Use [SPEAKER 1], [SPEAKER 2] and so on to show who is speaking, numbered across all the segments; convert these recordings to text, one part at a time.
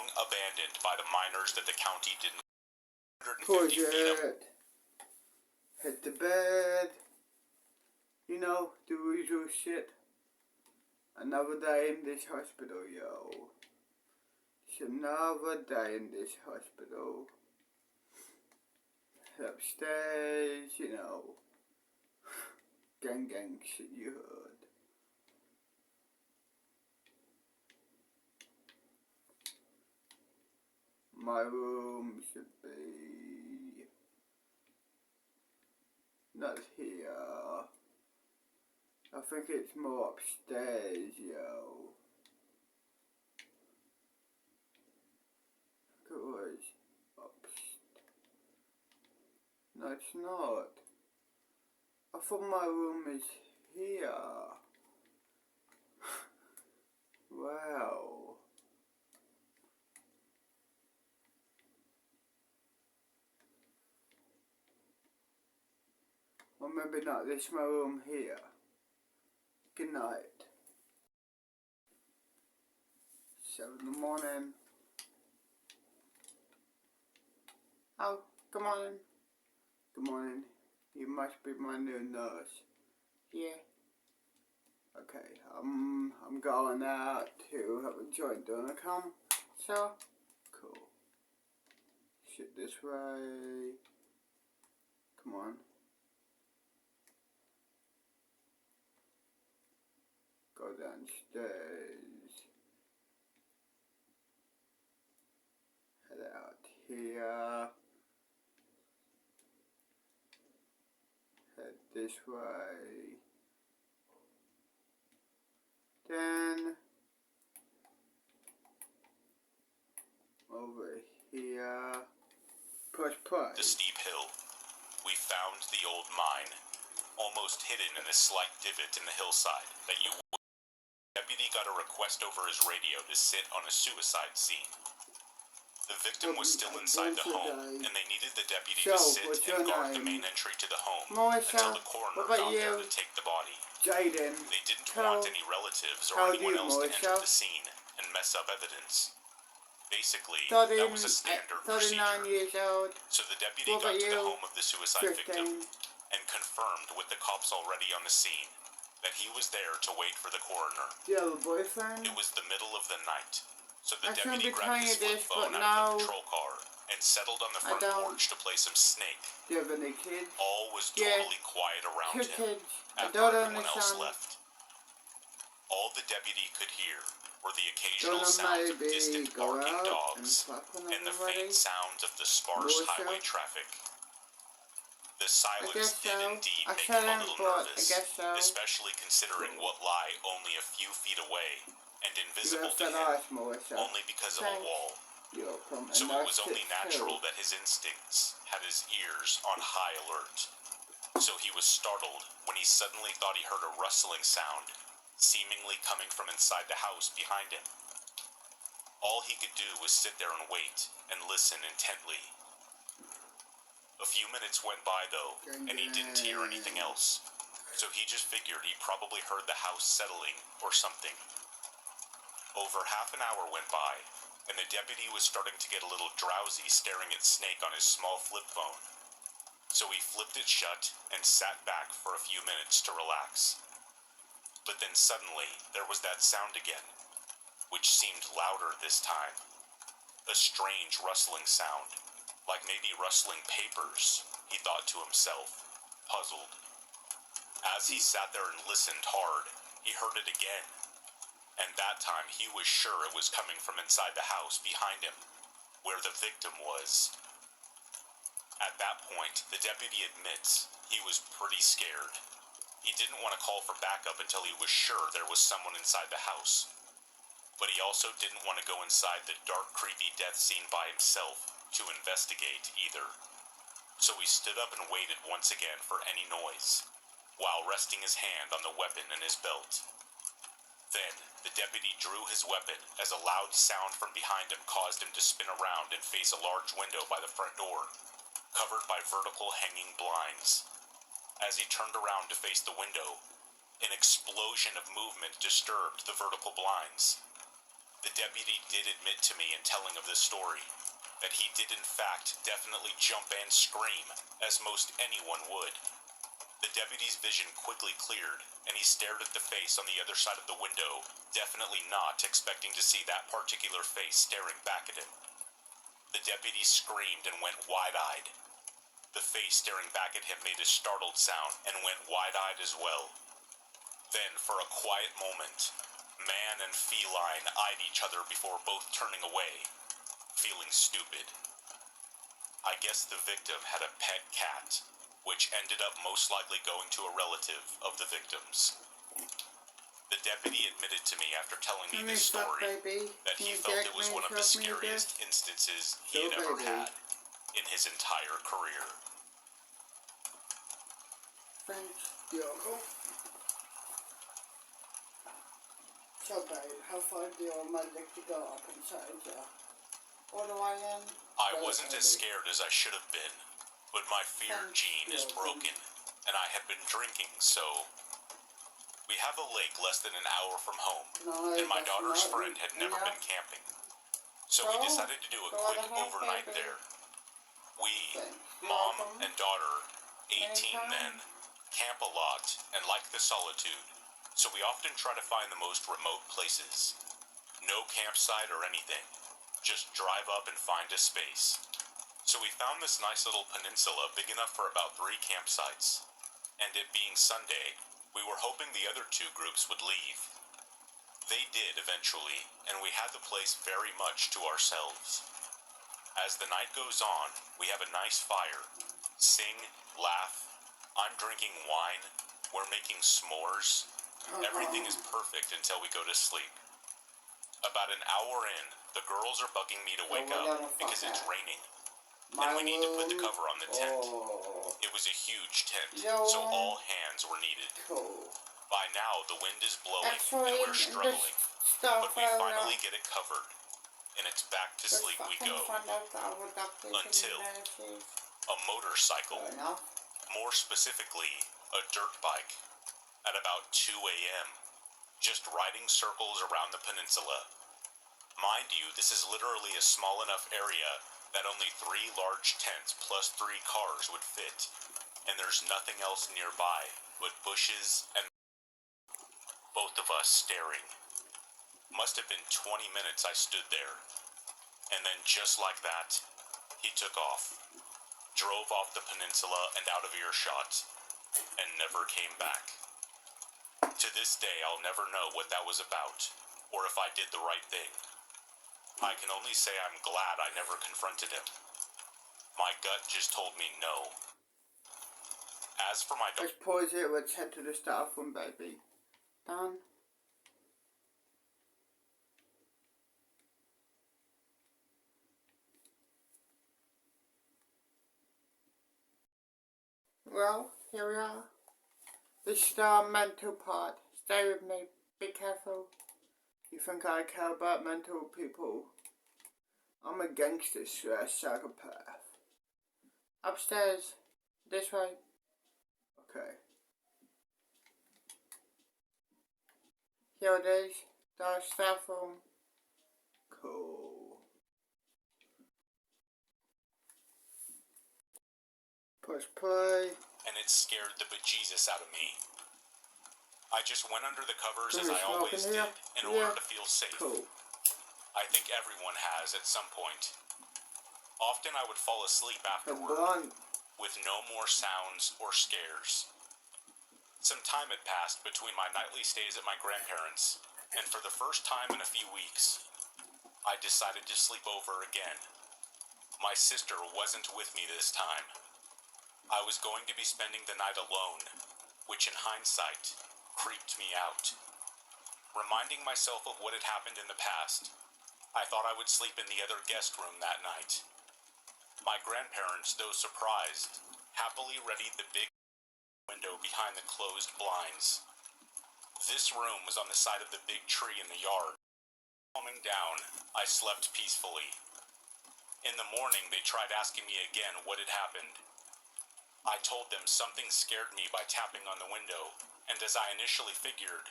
[SPEAKER 1] long abandoned by the miners that the county didn't. 150
[SPEAKER 2] Push
[SPEAKER 1] feet up.
[SPEAKER 2] it. Hit the bed. You know, the usual shit. Another day in this hospital, yo. It's another day in this hospital. Upstairs, you know. Gang shit you heard. My room should be not here. I think it's more upstairs, yo. It was upstairs. No, it's not. I thought my room is here. Wow. Or maybe not, this is my room here. Good night. 7 in the morning. Oh, good morning. Good morning. You must be my new nurse. Yeah. Okay, I'm going out to have a joint dinner come. So, cool. Shit this way. Come on. Go downstairs. Head out here. Head this way. Then over here. Push.
[SPEAKER 1] The steep hill. We found the old mine, almost hidden in a slight divot in the hillside that you. Deputy got a request over his radio to sit on a suicide scene. The victim was still inside the home, and they needed the deputy to sit and guard the main entry to the home until the coroner found there to take the body.
[SPEAKER 2] Jaden.
[SPEAKER 1] They didn't want any relatives or anyone else to enter the scene and mess up evidence. Basically, that was a standard
[SPEAKER 2] 39
[SPEAKER 1] procedure.
[SPEAKER 2] years old.
[SPEAKER 1] So the deputy got to the home of the suicide victim and confirmed with the cops already on the scene that he was there to wait for the coroner.
[SPEAKER 2] Do you have a boyfriend?
[SPEAKER 1] It was the middle of the night, so the
[SPEAKER 2] I
[SPEAKER 1] deputy
[SPEAKER 2] shouldn't be
[SPEAKER 1] grabbed his flip
[SPEAKER 2] telling you this,
[SPEAKER 1] phone
[SPEAKER 2] but
[SPEAKER 1] out of the patrol car and settled on the front
[SPEAKER 2] don't.
[SPEAKER 1] porch to play some Snake.
[SPEAKER 2] Do you have any kids?
[SPEAKER 1] All was
[SPEAKER 2] Yeah.
[SPEAKER 1] totally quiet around
[SPEAKER 2] 2
[SPEAKER 1] him
[SPEAKER 2] kids. A
[SPEAKER 1] after
[SPEAKER 2] daughter and
[SPEAKER 1] everyone
[SPEAKER 2] a
[SPEAKER 1] else
[SPEAKER 2] son.
[SPEAKER 1] left. All the deputy could hear were the occasional
[SPEAKER 2] Gonna
[SPEAKER 1] sounds of
[SPEAKER 2] maybe
[SPEAKER 1] distant
[SPEAKER 2] go
[SPEAKER 1] barking
[SPEAKER 2] out
[SPEAKER 1] dogs and the faint sounds of the sparse highway traffic. The silence did indeed make him a little nervous, especially considering what lie only a few feet away and invisible to him, only because of a wall. So it was only natural that his instincts had his ears on high alert. So he was startled when he suddenly thought he heard a rustling sound, seemingly coming from inside the house behind him. All he could do was sit there and wait and listen intently. A few minutes went by though, and he didn't hear anything else, so he just figured he probably heard the house settling or something. Over half an hour went by, and the deputy was starting to get a little drowsy staring at Snake on his small flip phone. So he flipped it shut and sat back for a few minutes to relax. But then suddenly, there was that sound again, which seemed louder this time. A strange rustling sound, like maybe rustling papers, he thought to himself, puzzled. As he sat there and listened hard, he heard it again. And that time he was sure it was coming from inside the house behind him, where the victim was. At that point, the deputy admits he was pretty scared. He didn't want to call for backup until he was sure there was someone inside the house. But he also didn't want to go inside the dark, creepy death scene by himself to investigate either. So he stood up and waited once again for any noise, while resting his hand on the weapon in his belt. Then, the deputy drew his weapon as a loud sound from behind him caused him to spin around and face a large window by the front door, covered by vertical hanging blinds. As he turned around to face the window, an explosion of movement disturbed the vertical blinds. The deputy did admit to me in telling of this story that he did in fact definitely jump and scream, as most anyone would. The deputy's vision quickly cleared, and he stared at the face on the other side of the window, definitely not expecting to see that particular face staring back at him. The deputy screamed and went wide-eyed. The face staring back at him made a startled sound and went wide-eyed as well. Then, for a quiet moment, man and feline eyed each other before both turning away, feeling stupid. I guess the victim had a pet cat, which ended up most likely going to a relative of the victims. The deputy admitted to me after telling me this story that he felt it was one of the scariest instances he had ever had in his entire career.
[SPEAKER 2] Thanks, Diogo. So babe, how far do you want my leg to go up inside you? All the way in?
[SPEAKER 1] I wasn't as scared as I should have been, but my fear gene is broken, and I had been drinking, so... We have a lake less than an hour from home, and my daughter's friend had never been camping. So we decided to do a quick overnight there. We, mom and daughter, 18 men, camp a lot and like the solitude, so we often try to find the most remote places. No campsite or anything, just drive up and find a space. So we found this nice little peninsula big enough for about 3 campsites, and it being Sunday, we were hoping the other 2 groups would leave. They did eventually, and we had the place very much to ourselves. As the night goes on, we have a nice fire, sing, laugh, I'm drinking wine, we're making s'mores. Everything is perfect until we go to sleep. About an hour in, the girls are bugging me to wake up because it's raining. And we need to put the cover on the tent. It was a huge tent, so all hands were needed. By now, the wind is blowing and we're struggling, but we finally get it covered, and it's back to sleep we go. Until a motorcycle, more specifically, a dirt bike, at about 2 a.m., just riding circles around the peninsula. Mind you, this is literally a small enough area that only 3 large tents plus 3 cars would fit, and there's nothing else nearby but bushes and both of us staring. Must have been 20 minutes I stood there, and then just like that, he took off, drove off the peninsula and out of earshot, and never came back. To this day, I'll never know what that was about, or if I did the right thing. I can only say I'm glad I never confronted him. My gut just told me no. As for my
[SPEAKER 2] Let's pause it, let's head to the start one, baby. Done. Well, here we are. This is our mental part. Stay with me. Be careful. You think I care about mental people? I'm a gangster / psychopath. Upstairs. This way. Okay. Here it is. The staff room. Cool. Push play.
[SPEAKER 1] And it scared the bejesus out of me. I just went under the covers as I always did in order to feel safe.
[SPEAKER 2] Cool.
[SPEAKER 1] I think everyone has at some point. Often I would fall asleep afterward with no more sounds or scares. Some time had passed between my nightly stays at my grandparents', and for the first time in a few weeks, I decided to sleep over again. My sister wasn't with me this time. I was going to be spending the night alone, which in hindsight creeped me out. Reminding myself of what had happened in the past, I thought I would sleep in the other guest room that night. My grandparents, though surprised, happily readied the big window behind the closed blinds. This room was on the side of the big tree in the yard. Calming down, I slept peacefully. In the morning, they tried asking me again what had happened. I told them something scared me by tapping on the window, and as I initially figured,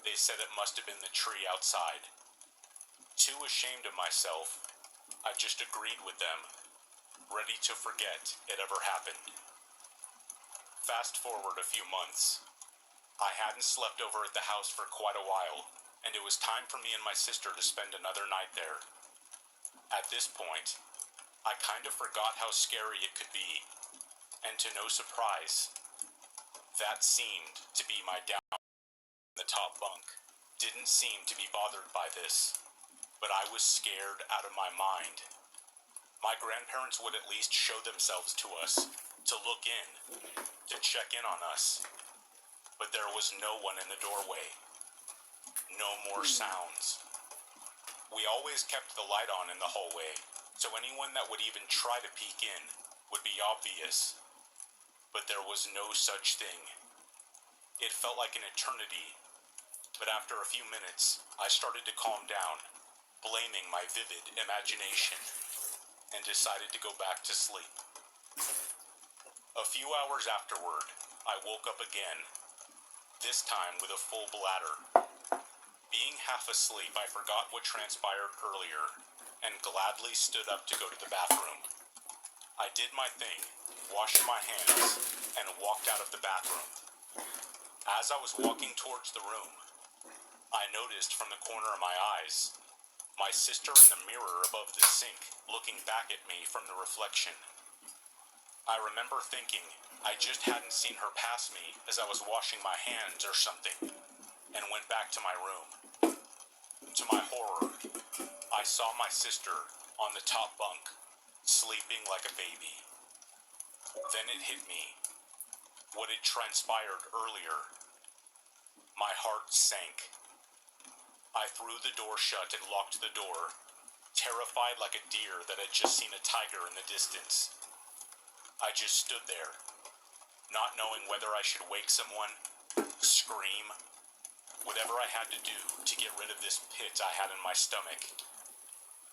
[SPEAKER 1] they said it must have been the tree outside. Too ashamed of myself, I just agreed with them, ready to forget it ever happened. Fast forward a few months. I hadn't slept over at the house for quite a while, and it was time for me and my sister to spend another night there. At this point, I kind of forgot how scary it could be, and to no surprise, that seemed to be my down. The top bunk didn't seem to be bothered by this, but I was scared out of my mind. My grandparents would at least show themselves to us, to look in, to check in on us. But there was no one in the doorway. No more sounds. We always kept the light on in the hallway, so anyone that would even try to peek in would be obvious. But there was no such thing. It felt like an eternity, but after a few minutes, I started to calm down, blaming my vivid imagination, and decided to go back to sleep. A few hours afterward, I woke up again, this time with a full bladder. Being half asleep, I forgot what transpired earlier, and gladly stood up to go to the bathroom. I did my thing, washed my hands, and walked out of the bathroom. As I was walking towards the room, I noticed from the corner of my eyes, my sister in the mirror above the sink, looking back at me from the reflection. I remember thinking I just hadn't seen her pass me as I was washing my hands or something, and went back to my room. To my horror, I saw my sister on the top bunk, sleeping like a baby. Then it hit me. What had transpired earlier. My heart sank. I threw the door shut and locked the door, terrified like a deer that had just seen a tiger in the distance. I just stood there, not knowing whether I should wake someone, scream, whatever I had to do to get rid of this pit I had in my stomach.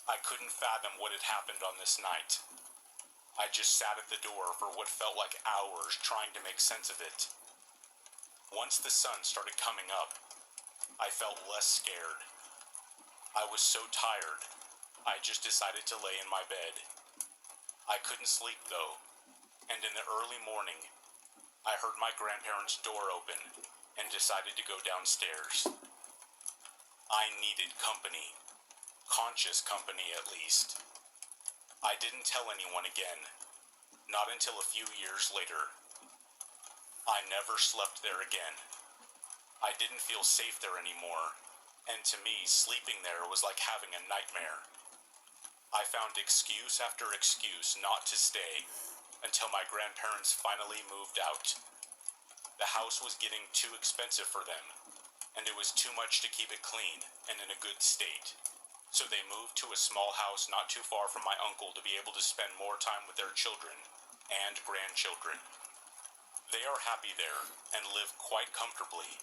[SPEAKER 1] I couldn't fathom what had happened on this night. I just sat at the door for what felt like hours trying to make sense of it. Once the sun started coming up, I felt less scared. I was so tired, I just decided to lay in my bed. I couldn't sleep though, and in the early morning, I heard my grandparents' door open and decided to go downstairs. I needed company, conscious company at least. I didn't tell anyone again, not until a few years later. I never slept there again. I didn't feel safe there anymore, and to me, sleeping there was like having a nightmare. I found excuse after excuse not to stay, until my grandparents finally moved out. The house was getting too expensive for them, and it was too much to keep it clean and in a good state. So they moved to a small house not too far from my uncle to be able to spend more time with their children and grandchildren. They are happy there and live quite comfortably.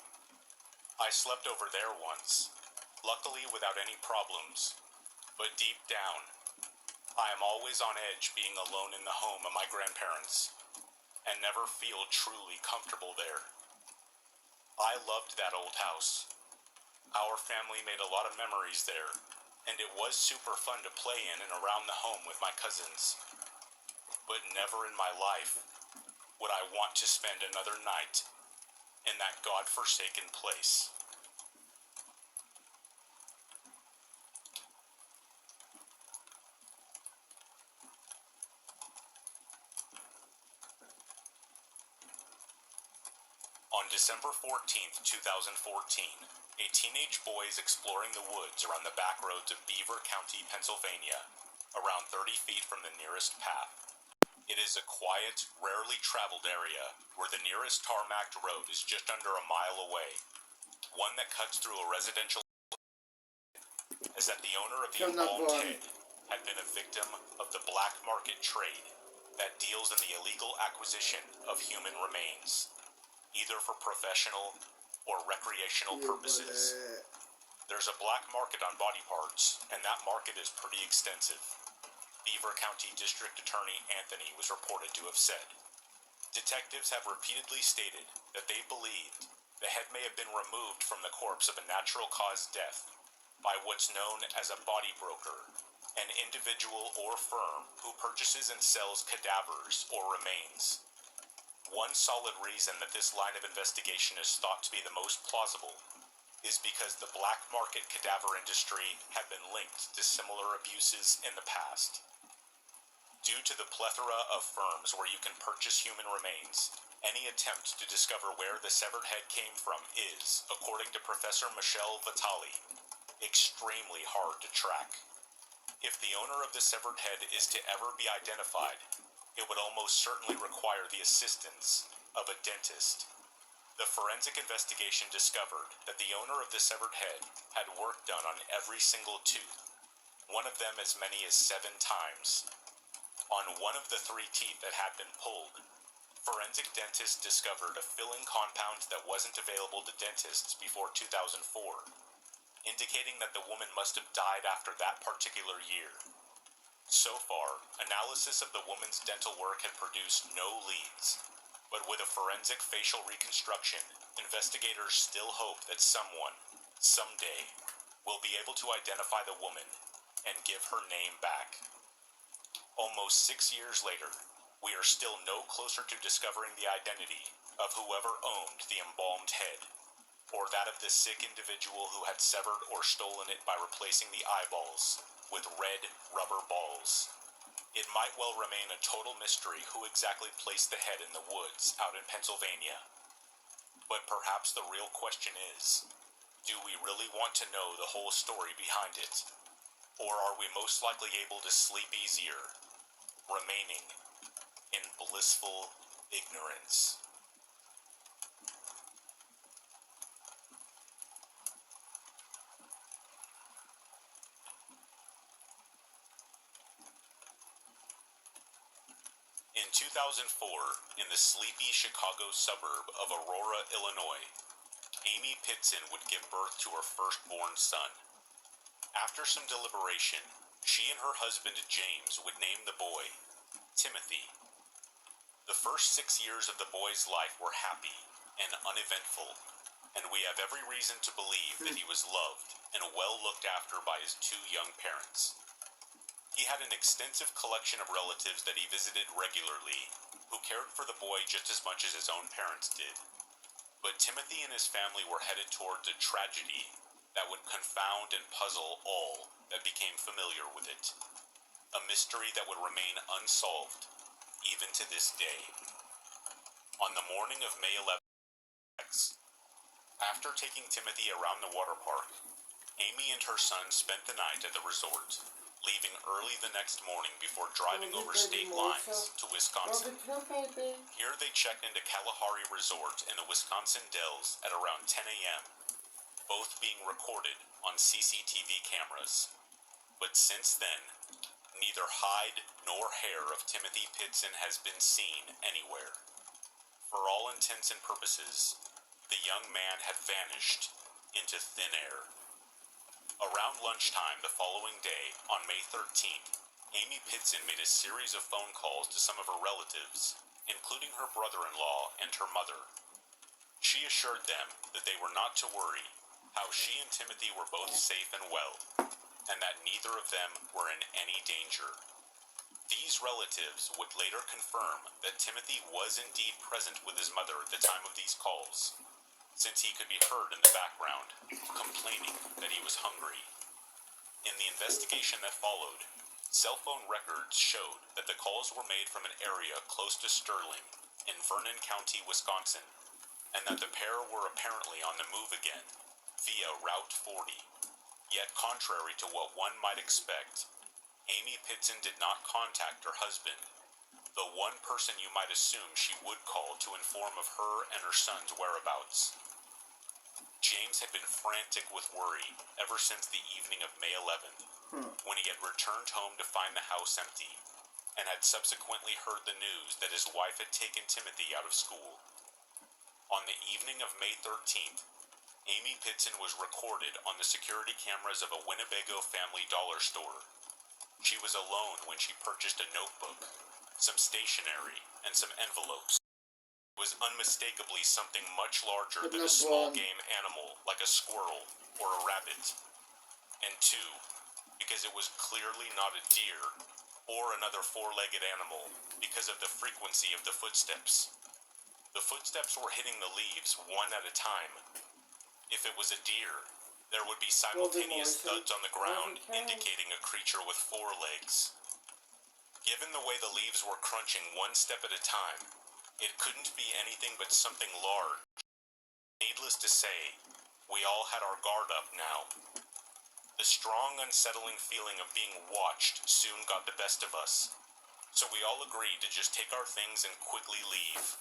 [SPEAKER 1] I slept over there once, luckily without any problems, but deep down, I am always on edge being alone in the home of my grandparents, and never feel truly comfortable there. I loved that old house. Our family made a lot of memories there, and it was super fun to play in and around the home with my cousins. But never in my life would I want to spend another night in that godforsaken place. On December 14th, 2014, a teenage boy is exploring the woods around the back roads of Beaver County, Pennsylvania, around 30 feet from the nearest path. It is a quiet, rarely traveled area where the nearest tarmacked road is just under a mile away, one that cuts through a residential as that the owner of the embalmed head had been a victim of the black market trade that deals in the illegal acquisition of human remains, either for professional or recreational purposes. There's a black market on body parts, and that market is pretty extensive. Beaver County District Attorney Anthony was reported to have said. Detectives have repeatedly stated that they believed the head may have been removed from the corpse of a natural cause death, by what's known as a body broker, an individual or firm who purchases and sells cadavers or remains. One solid reason that this line of investigation is thought to be the most plausible is because the black market cadaver industry had been linked to similar abuses in the past. Due to the plethora of firms where you can purchase human remains, any attempt to discover where the severed head came from is, according to Professor Michel Vitali, extremely hard to track. If the owner of the severed head is to ever be identified, it would almost certainly require the assistance of a dentist. The forensic investigation discovered that the owner of the severed head had work done on every single tooth, one of them as many as 7 times. On one of the 3 teeth that had been pulled, forensic dentists discovered a filling compound that wasn't available to dentists before 2004, indicating that the woman must have died after that particular year. So far, analysis of the woman's dental work had produced no leads, but with a forensic facial reconstruction, investigators still hope that someone, someday, will be able to identify the woman and give her name back. Almost 6 years later, we are still no closer to discovering the identity of whoever owned the embalmed head, or that of the sick individual who had severed or stolen it by replacing the eyeballs with red rubber balls. It might well remain a total mystery who exactly placed the head in the woods out in Pennsylvania. But perhaps the real question is, do we really want to know the whole story behind it? Or are we most likely able to sleep easier, remaining in blissful ignorance? In 2004, in the sleepy Chicago suburb of Aurora, Illinois, Amy Pitson would give birth to her firstborn son. After some deliberation, she and her husband James would name the boy Timothy. The first 6 years of the boy's life were happy and uneventful, and we have every reason to believe that he was loved and well looked after by his 2 young parents. He had an extensive collection of relatives that he visited regularly, who cared for the boy just as much as his own parents did. But Timothy and his family were headed towards a tragedy that would confound and puzzle all that became familiar with it. A mystery that would remain unsolved, even to this day. On the morning of May 11th, after taking Timothy around the water park, Amy and her son spent the night at the resort, leaving early the next morning before driving over state lines to Wisconsin. Here they checked into Kalahari Resort in the Wisconsin Dells at around 10 a.m., both being recorded on CCTV cameras. But since then, neither hide nor hair of Timothy Pitson has been seen anywhere. For all intents and purposes, the young man had vanished into thin air. Around lunchtime the following day, on May 13th, Amy Pitson made a series of phone calls to some of her relatives, including her brother-in-law and her mother. She assured them that they were not to worry, how she and Timothy were both safe and well, and that neither of them were in any danger. These relatives would later confirm that Timothy was indeed present with his mother at the time of these calls, since he could be heard in the background, complaining that he was hungry. In the investigation that followed, cell phone records showed that the calls were made from an area close to Sterling, in Vernon County, Wisconsin, and that the pair were apparently on the move again, via Route 40. Yet contrary to what one might expect, Amy Pitson did not contact her husband, the one person you might assume she would call to inform of her and her son's whereabouts. James had been frantic with worry ever since the evening of May 11th, when he had returned home to find the house empty, and had subsequently heard the news that his wife had taken Timothy out of school. On the evening of May 13th, Amy Pitson was recorded on the security cameras of a Winnebago family dollar store. She was alone when she purchased a notebook, some stationery, and some envelopes. It was unmistakably something much larger than a small game animal like a squirrel or a rabbit. and 2, because it was clearly not a deer or another four-legged animal because of the frequency of the footsteps. The footsteps were hitting the leaves one at a time. If it was a deer, there would be simultaneous thuds on the ground indicating a creature with 4 legs. Given the way the leaves were crunching one step at a time, it couldn't be anything but something large. Needless to say, we all had our guard up now. The strong, unsettling feeling of being watched soon got the best of us, so we all agreed to just take our things and quickly leave.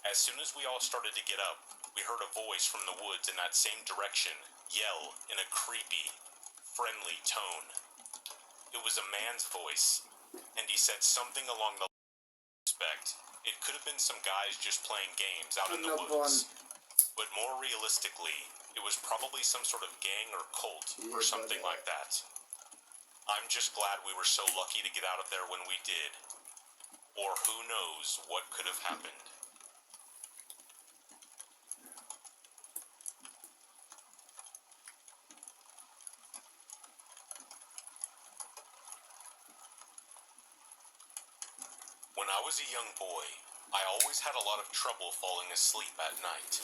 [SPEAKER 1] As soon as we all started to get up, we heard a voice from the woods in that same direction yell in a creepy, friendly tone. It was a man's voice, and he said something along the respect. It could have been some guys just playing games out in the woods, but more realistically, it was probably some sort of gang or cult or something like that. I'm just glad we were so lucky to get out of there when we did, or who knows what could have happened. When I was a young boy, I always had a lot of trouble falling asleep at night.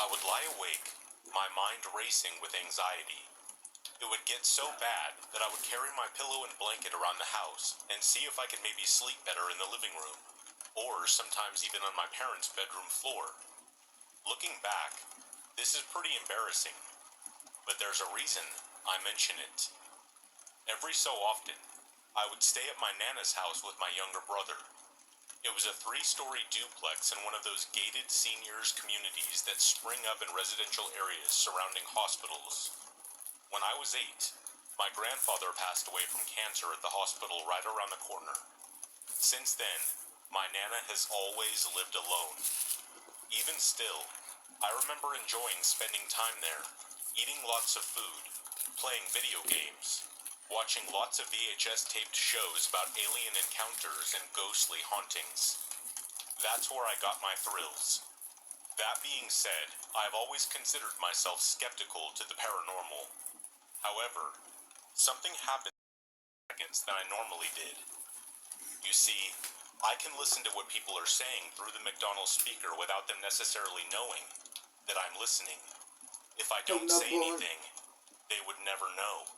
[SPEAKER 1] I would lie awake, my mind racing with anxiety. It would get so bad that I would carry my pillow and blanket around the house and see if I could maybe sleep better in the living room, or sometimes even on my parents' bedroom floor. Looking back, this is pretty embarrassing, but there's a reason I mention it. Every so often, I would stay at my Nana's house with my younger brother. It was a 3-story duplex in one of those gated seniors communities that spring up in residential areas surrounding hospitals. When I was 8, my grandfather passed away from cancer at the hospital right around the corner. Since then, my Nana has always lived alone. Even still, I remember enjoying spending time there, eating lots of food, playing video games, watching lots of VHS-taped shows about alien encounters and ghostly hauntings. That's where I got my thrills. That being said, I've always considered myself skeptical to the paranormal. However, something happened than I normally did. You see, I can listen to what people are saying through the McDonald's speaker without them necessarily knowing that I'm listening. If I don't say anything, they would never know.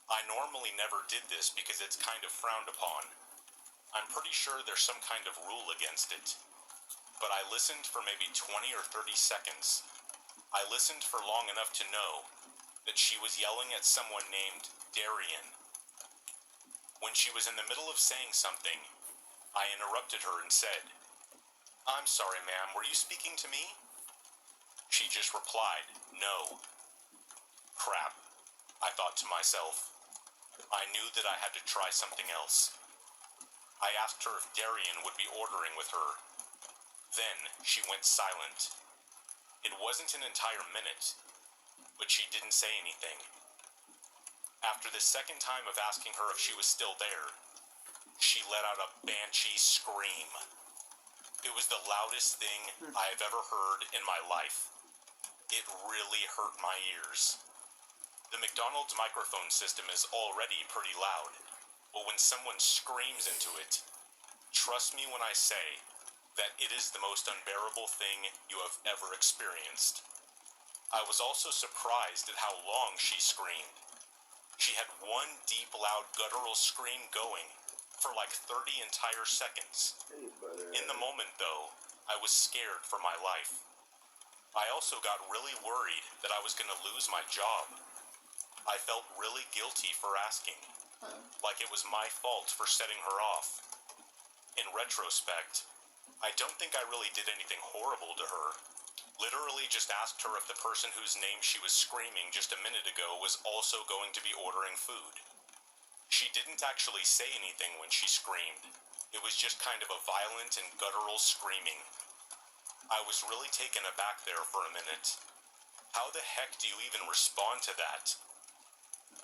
[SPEAKER 1] I normally never did this because it's kind of frowned upon. I'm pretty sure there's some kind of rule against it. But I listened for maybe 20 or 30 seconds. I listened for long enough to know that she was yelling at someone named Darian. When she was in the middle of saying something, I interrupted her and said, "I'm sorry, ma'am, were you speaking to me?" She just replied, "No." Crap, I thought to myself. I knew that I had to try something else. I asked her if Darian would be ordering with her. Then she went silent. It wasn't an entire minute, but she didn't say anything. After the second time of asking her if she was still there, she let out a banshee scream. It was the loudest thing I have ever heard in my life. It really hurt my ears. The McDonald's microphone system is already pretty loud, but when someone screams into it, trust me when I say that it is the most unbearable thing you have ever experienced. I was also surprised at how long she screamed. She had one deep, loud, guttural scream going for like 30 entire seconds. In the moment, though, I was scared for my life. I also got really worried that I was going to lose my job. I felt really guilty for asking, like it was my fault for setting her off. In retrospect, I don't think I really did anything horrible to her. Literally just asked her if the person whose name she was screaming just a minute ago was also going to be ordering food. She didn't actually say anything when she screamed. It was just kind of a violent and guttural screaming. I was really taken aback there for a minute. How the heck do you even respond to that?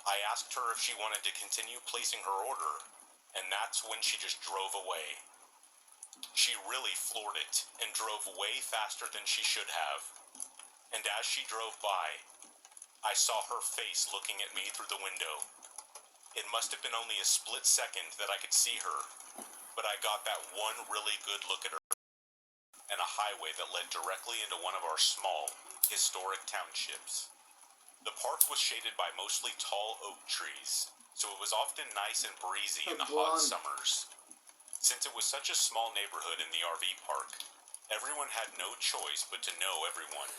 [SPEAKER 1] I asked her if she wanted to continue placing her order, and that's when she just drove away. She really floored it and drove way faster than she should have. And as she drove by, I saw her face looking at me through the window. It must have been only a split second that I could see her, but I got that one really good look at her, and a highway that led directly into one of our small, historic townships. The park was shaded by mostly tall oak trees, so it was often nice and breezy in the hot summers. Since it was such a small neighborhood in the RV park, everyone had no choice but to know everyone.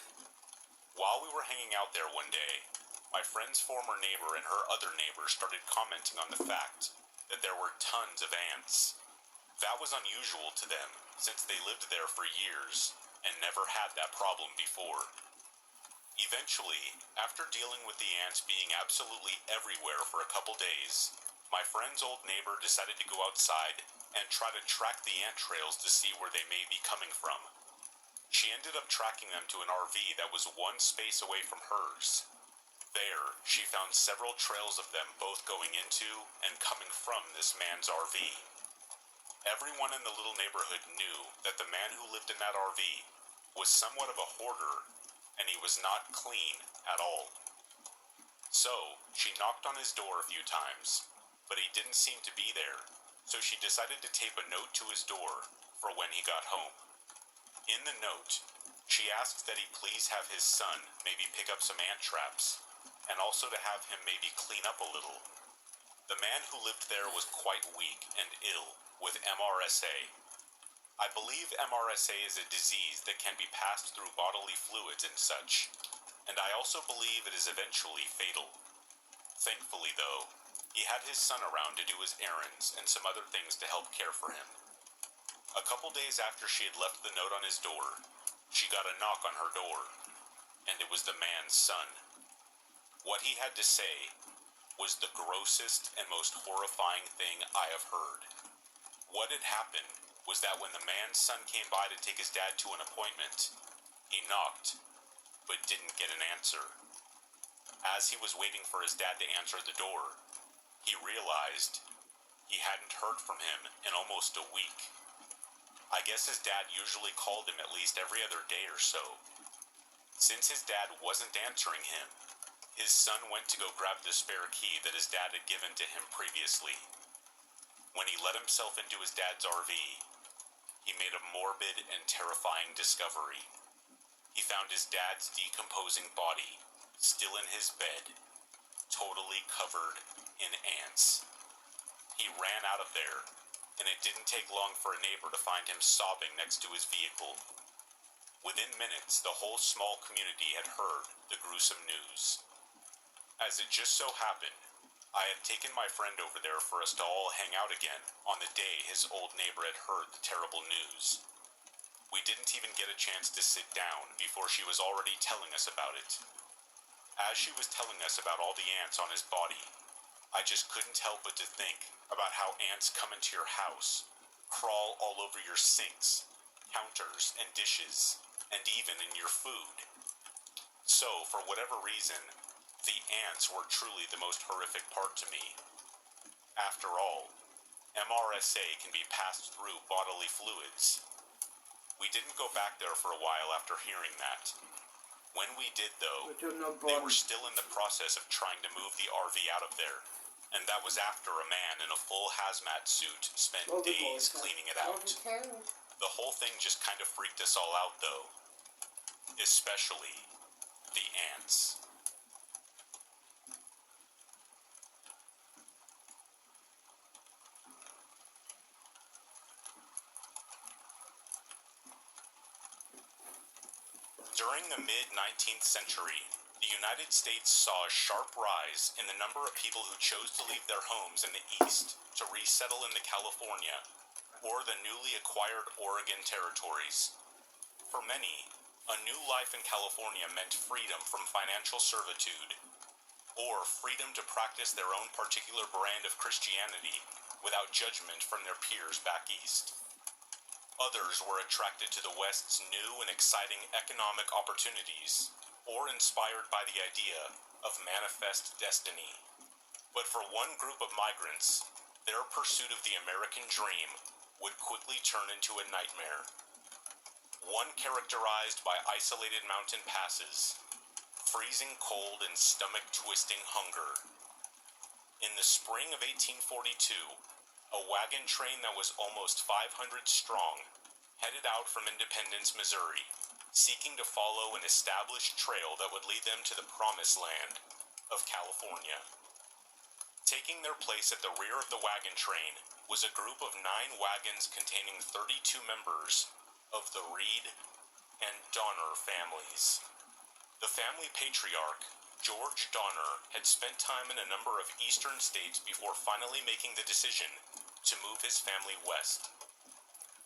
[SPEAKER 1] While we were hanging out there one day, my friend's former neighbor and her other neighbor started commenting on the fact that there were tons of ants. That was unusual to them, since they lived there for years and never had that problem before. Eventually, after dealing with the ants being absolutely everywhere for a couple days, my friend's old neighbor decided to go outside and try to track the ant trails to see where they may be coming from. She ended up tracking them to an RV that was one space away from hers. There, she found several trails of them both going into and coming from this man's RV. Everyone in the little neighborhood knew that the man who lived in that RV was somewhat of a hoarder, and he was not clean at all. So, she knocked on his door a few times, but he didn't seem to be there, so she decided to tape a note to his door for when he got home. In the note, she asked that he please have his son maybe pick up some ant traps, and also to have him maybe clean up a little. The man who lived there was quite weak and ill with MRSA. I believe MRSA is a disease that can be passed through bodily fluids and such, and I also believe it is eventually fatal. Thankfully, though, he had his son around to do his errands and some other things to help care for him. A couple days after she had left the note on his door, she got a knock on her door, and it was the man's son. What he had to say was the grossest and most horrifying thing I have heard. What had happened was that when the man's son came by to take his dad to an appointment, he knocked, but didn't get an answer. As he was waiting for his dad to answer the door, he realized he hadn't heard from him in almost a week. I guess his dad usually called him at least every other day or so. Since his dad wasn't answering him, his son went to go grab the spare key that his dad had given to him previously. When he let himself into his dad's RV, he made a morbid and terrifying discovery. He found his dad's decomposing body still in his bed, totally covered in ants. He ran out of there, and it didn't take long for a neighbor to find him sobbing next to his vehicle. Within minutes, the whole small community had heard the gruesome news. As it just so happened, I had taken my friend over there for us to all hang out again on the day his old neighbor had heard the terrible news. We didn't even get a chance to sit down before she was already telling us about it. As she was telling us about all the ants on his body, I just couldn't help but to think about how ants come into your house, crawl all over your sinks, counters, and dishes, and even in your food. So, for whatever reason, the ants were truly the most horrific part to me. After all, MRSA can be passed through bodily fluids. We didn't go back there for a while after hearing that. When we did, though, they were still in the process of trying to move the RV out of there, and that was after a man in a full hazmat suit spent days cleaning it out. The whole thing just kind of freaked us all out, though. Especially the ants. During the mid-19th century, the United States saw a sharp rise in the number of people who chose to leave their homes in the East to resettle into California or the newly acquired Oregon territories. For many, a new life in California meant freedom from financial servitude, or freedom to practice their own particular brand of Christianity without judgment from their peers back east. Others were attracted to the West's new and exciting economic opportunities, or inspired by the idea of manifest destiny. But for one group of migrants, their pursuit of the American dream would quickly turn into a nightmare. One characterized by isolated mountain passes, freezing cold and stomach-twisting hunger. In the spring of 1842, a wagon train that was almost 500 strong headed out from Independence, Missouri, seeking to follow an established trail that would lead them to the promised land of California. Taking their place at the rear of the wagon train was a group of 9 wagons containing 32 members of the Reed and Donner families. The family patriarch, George Donner, had spent time in a number of eastern states before finally making the decision to move his family west.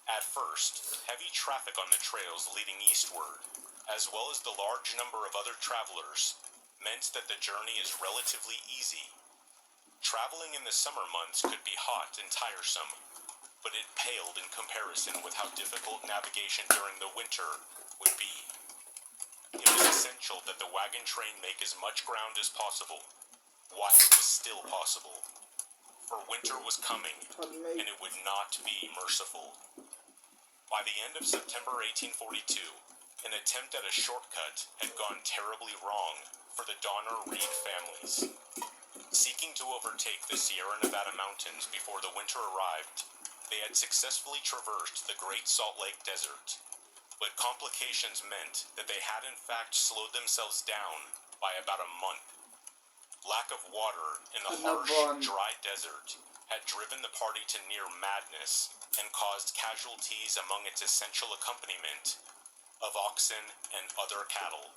[SPEAKER 1] At first, heavy traffic on the trails leading eastward, as well as the large number of other travelers, meant that the journey is relatively easy. Traveling in the summer months could be hot and tiresome, but it paled in comparison with how difficult navigation during the winter would be. It was essential that the wagon train make as much ground as possible, while it was still possible. For winter was coming, and it would not be merciful. By the end of September 1842, an attempt at a shortcut had gone terribly wrong for the Donner-Reed families. Seeking to overtake the Sierra Nevada mountains before the winter arrived, they had successfully traversed the Great Salt Lake Desert. But complications meant that they had in fact slowed themselves down by about a month. Lack of water in the harsh, dry desert had driven the party to near madness and caused casualties among its essential accompaniment of oxen and other cattle.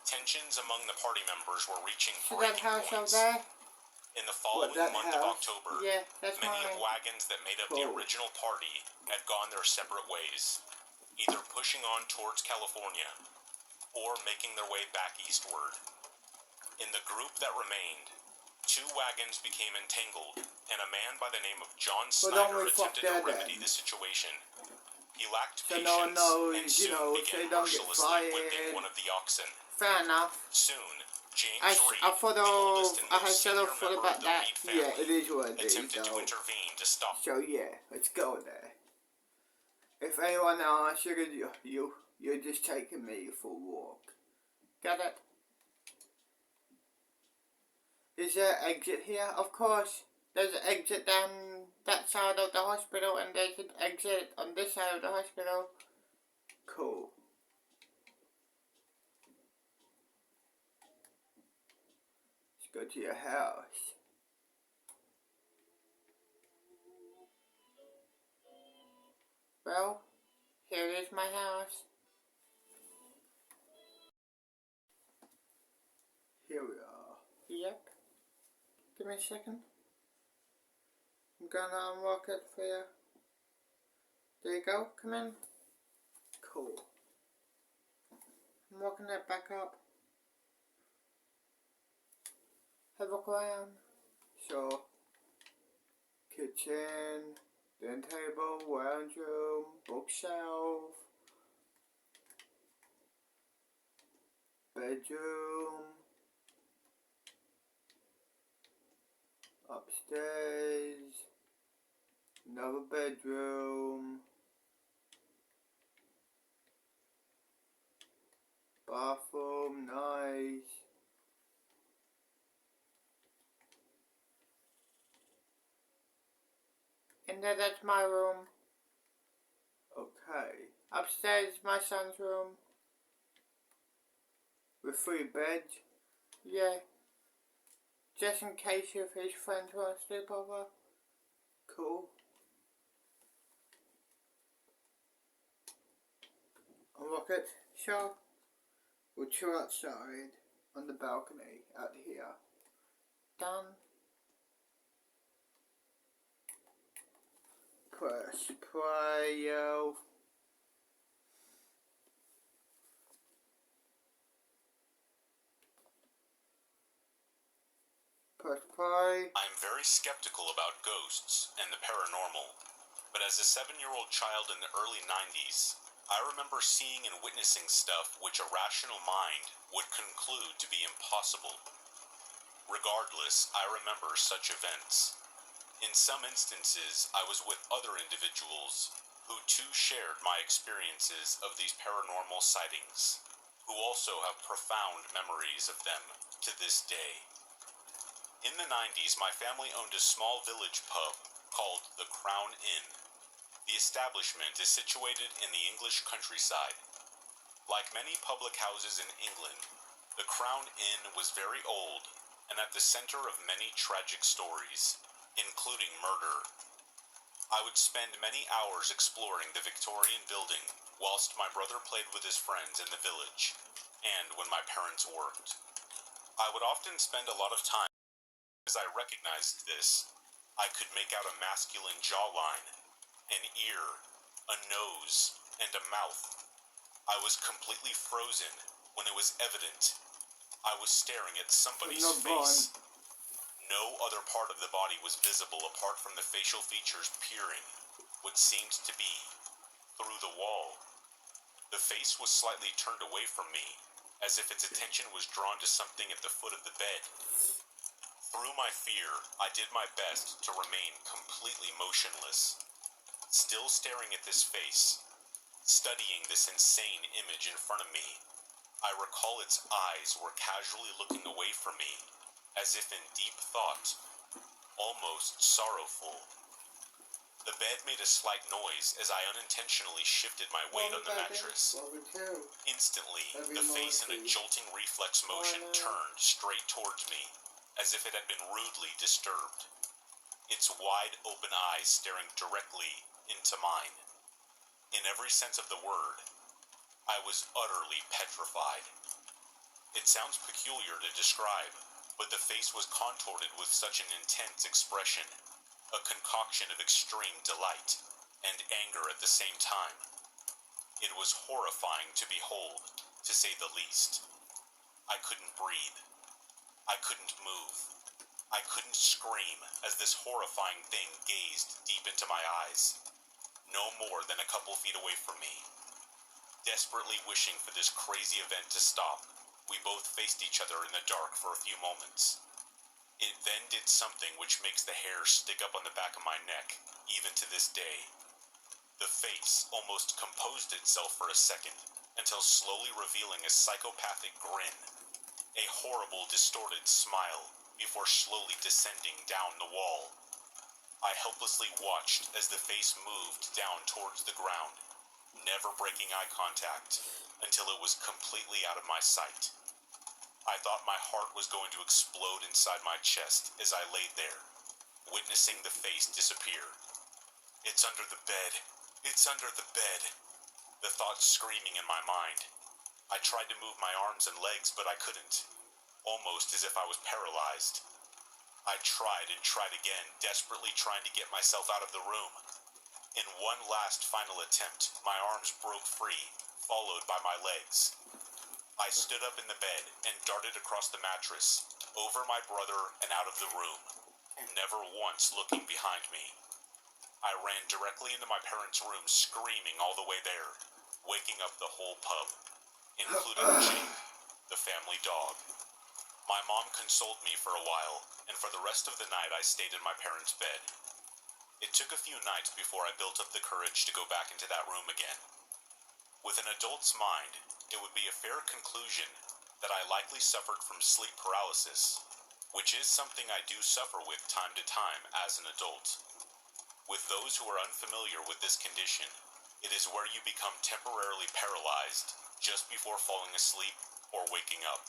[SPEAKER 1] Tensions among the party members were reaching breaking points. In the following month of October, many of wagons that made up the original party had gone their separate ways, either pushing on towards California or making their way back eastward. In the group that remained, 2 wagons became entangled, and a man by the name of John Snyder attempted to remedy the situation. He lacked patience and soon began mercilessly whipping one of the oxen.
[SPEAKER 2] Fair enough.
[SPEAKER 1] Soon, James Reed,
[SPEAKER 2] I thought
[SPEAKER 1] the oldest and most senior member
[SPEAKER 2] about
[SPEAKER 1] of the
[SPEAKER 2] that.
[SPEAKER 1] Reed family,
[SPEAKER 2] Yeah, it is what it is.
[SPEAKER 1] attempted to intervene to stop.
[SPEAKER 2] So yeah, let's go there. If anyone asks, you're just taking me for a walk. Got it? Is there an exit here? Of course. There's an exit down that side of the hospital, and there's an exit on this side of the hospital. Cool. Let's go to your house. Well, here is my house. Here we are. Yep. Give me a second. I'm gonna unlock it for you. There you go. Come in. Cool. I'm walking it back up. Have a look around. So, kitchen, dinner table, lounge room, bookshelf, bedroom, upstairs, another bedroom, bathroom, nice. And then that's my room. Okay. Upstairs is my son's room. With 3 beds. Yeah. Just in case if his friends want to sleep over. Cool. Unlock it. Sure. We'll chill outside on the balcony out here. Done. Press play, yo. Press play.
[SPEAKER 1] I'm very skeptical about ghosts and the paranormal, but as a 7-year-old child in the early 90s, I remember seeing and witnessing stuff which a rational mind would conclude to be impossible. Regardless, I remember such events. In some instances, I was with other individuals who too shared my experiences of these paranormal sightings. who also have profound memories of them to this day. In the 90s, my family owned a small village pub called the Crown Inn. The establishment is situated in the English countryside. Like many public houses in England, the Crown Inn was very old and at the center of many tragic stories, including murder. I would spend many hours exploring the Victorian building whilst my brother played with his friends in the village, and when my parents worked. I would often spend a lot of time. As I recognized this, I could make out a masculine jawline, an ear, a nose, and a mouth. I was completely frozen when it was evident I was staring at somebody's face. No other part of the body was visible apart from the facial features peering, what seemed to be, through the wall. The face was slightly turned away from me, as if its attention was drawn to something at the foot of the bed. Through my fear, I did my best to remain completely motionless, still staring at this face, studying this insane image in front of me. I recall its eyes were casually looking away from me, as if in deep thought, almost sorrowful. The bed made a slight noise as I unintentionally shifted my weight on the mattress. Instantly, the face in a jolting reflex motion turned straight towards me, as if it had been rudely disturbed, its wide open eyes staring directly into mine. In every sense of the word, I was utterly petrified. It sounds peculiar to describe, but the face was contorted with such an intense expression, a concoction of extreme delight and anger at the same time. It was horrifying to behold, to say the least. I couldn't breathe. I couldn't move. I couldn't scream as this horrifying thing gazed deep into my eyes, no more than a couple feet away from me. Desperately wishing for this crazy event to stop, we both faced each other in the dark for a few moments. It then did something which makes the hair stick up on the back of my neck, even to this day. The face almost composed itself for a second, until slowly revealing a psychopathic grin, a horrible, distorted smile, before slowly descending down the wall. I helplessly watched as the face moved down towards the ground, never breaking eye contact, until it was completely out of my sight. I thought my heart was going to explode inside my chest as I laid there, witnessing the face disappear. "It's under the bed. It's under the bed," the thoughts screaming in my mind. I tried to move my arms and legs, but I couldn't, almost as if I was paralyzed. I tried and tried again, desperately trying to get myself out of the room. In one last final attempt, my arms broke free, followed by my legs. I stood up in the bed and darted across the mattress, over my brother and out of the room, never once looking behind me. I ran directly into my parents' room, screaming all the way there, waking up the whole pub, including Jake, the family dog. My mom consoled me for a while, and for the rest of the night I stayed in my parents' bed. It took a few nights before I built up the courage to go back into that room again. With an adult's mind, it would be a fair conclusion that I likely suffered from sleep paralysis, which is something I do suffer with time to time as an adult. With those who are unfamiliar with this condition, it is where you become temporarily paralyzed just before falling asleep or waking up.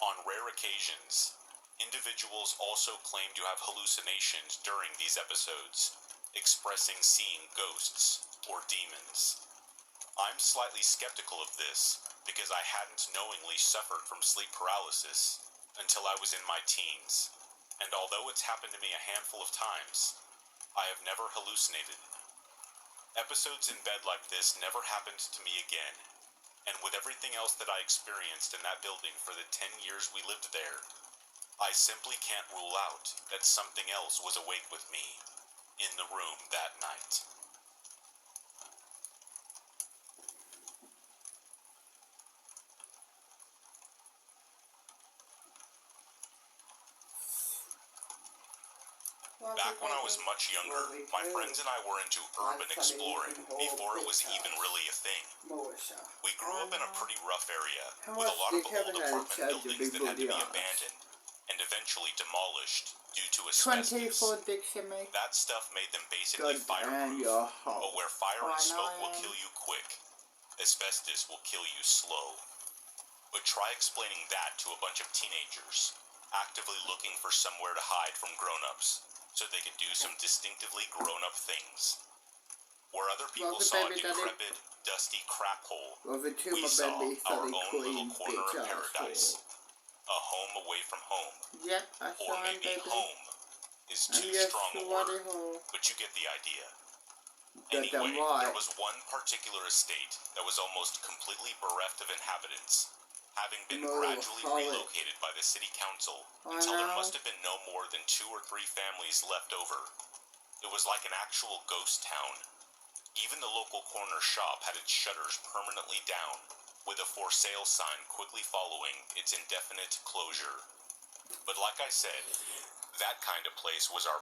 [SPEAKER 1] On rare occasions, individuals also claim to have hallucinations during these episodes, expressing seeing ghosts or demons. I'm slightly skeptical of this because I hadn't knowingly suffered from sleep paralysis until I was in my teens, and although it's happened to me a handful of times, I have never hallucinated. Episodes in bed like this never happened to me again, and with everything else that I experienced in that building for the 10 years we lived there, I simply can't rule out that something else was awake with me in the room that night. Back when I was much younger, my friends and I were into urban exploring before it was even really a thing. We grew up in a pretty rough area with a lot of old apartment buildings that had to be abandoned and eventually demolished due to asbestos. That stuff made them basically fireproof, but where fire and smoke will kill you quick, asbestos will kill you slow. But try explaining that to a bunch of teenagers, actively looking for somewhere to hide from grown-ups, so they could do some distinctively grown-up things. Where other people saw a decrepit, dusty crap hole, we saw our own little corner of paradise. A home away from home. Or maybe home is too strong a word, but you get the idea. Anyway, there was one particular estate that was almost completely bereft of inhabitants, having been gradually relocated by the city council until there must have been no more than 2 or 3 families left over. It was like an actual ghost town. Even the local corner shop had its shutters permanently down, with a for sale sign quickly following its indefinite closure. But like I said, that kind of place was our